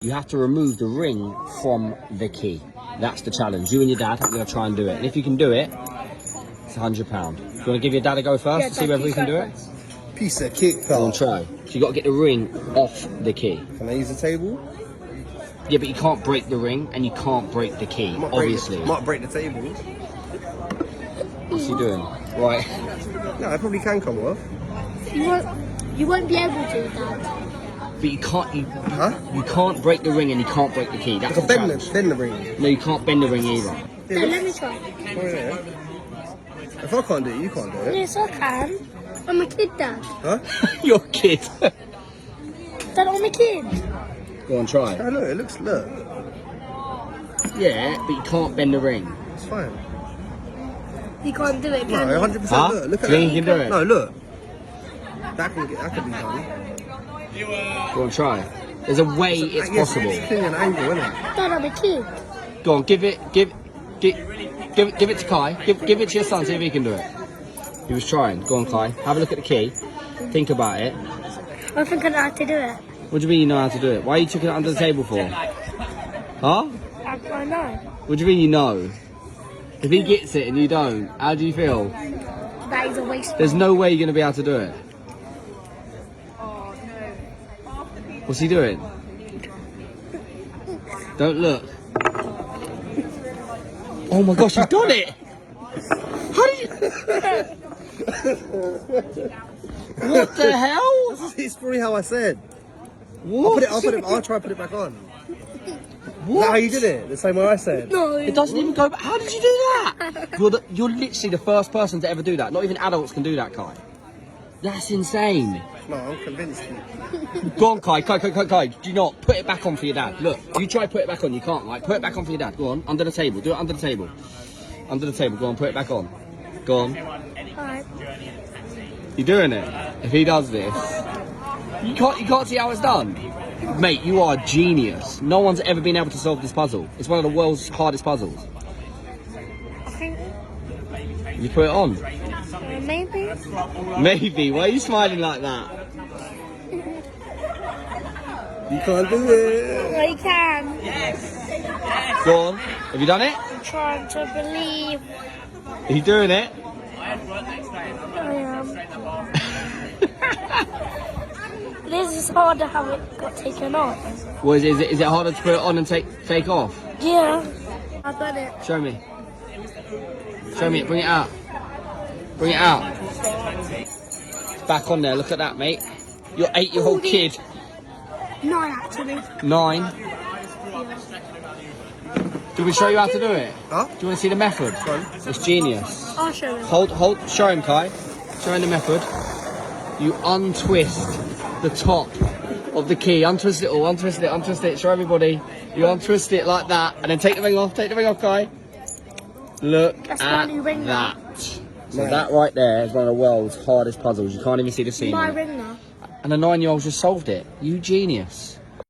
You have to remove the ring from the key. That's the challenge. You and your dad are going to try and do it. And if you can do it, it's £100. You want to give your dad a go first to see whether he can do it? Piece of cake, pal. Go on, try. So you got to get the ring off the key. Can I use the table? Yeah, but you can't break the ring and you can't break the key, obviously. Might break the table. What's he doing? Right. No, I probably can come off. You won't be able to, Dad. But you can't. Huh? You can't break the ring and you can't break the key. That's I the can challenge. bend the ring. No, you can't bend the ring either. No, let me try. Oh, yeah. If I can't do it, you can't do it. Yes, I can. I'm a kid, Dad. Huh? You're a kid. Dad, I'm a kid. Go on, try. Oh, look, it looks, look. Yeah, but you can't bend the ring. It's fine. You can't do it, No, can you? 100%. Huh? Look at Do you think that. you can do it? No, look. That can be done. Go on, try. There's a way it's possible. It's clearly an angle, isn't it? Dad, I'm a kid. Go on, give it to Kai. Give it to your son, see if he can do it. He was trying. Go on, Kai. Have a look at the key. Think about it. I think I know how to do it. What do you mean you know how to do it? Why are you chucking it under the table for? Huh? I know. What do you mean you know? If he gets it and you don't, how do you feel? That is a waste. There's no way you're going to be able to do it. What's he doing? Don't look. Oh my gosh, you've done it! How did you... What the hell? It's probably how I said. What? I'll try to put it back on. Is What? that how you did it? The same way I said? No. It doesn't even go back. How did you do that? You're literally the first person to ever do that. Not even adults can do that, Kai. That's insane. No, I'm convinced. Go on, Kai. Do not put it back on for your dad. Look, you try to put it back on. You can't. Like, put it back on for your dad. Go on, under the table. Do it under the table. Under the table. Go on, put it back on. Go on. Alright. You're doing it. If he does this, you can't see how it's done. Mate, you are a genius. No one's ever been able to solve this puzzle. It's one of the world's hardest puzzles. I think You put it on. maybe. Maybe. Why are you smiling like that? You can't do it. I can. Go on. Have you done it? I'm trying to believe Are you doing it? I am. This is harder how it got taken off. Well, is it harder to put it on and take off? Yeah. I've done it. Show me. Show me it. Bring it out. Bring it out. It's back on there. Look at that, mate. You're 8-year-old kid. 9 actually. 9. Do we show you how to do it? Huh? Do you want to see the method? Go on. It's genius. I'll show you. Hold. Show him, Kai. Show him the method. You untwist the top of the key. Untwist it all. Untwist it. Show everybody. You untwist it like that, and then take the ring off. Take the ring off, Kai. Look That's at my new ring now. that. So that right there is one of the world's hardest puzzles. You can't even see the seam. My on it. ring now. And a 9-year-old just solved it. You genius.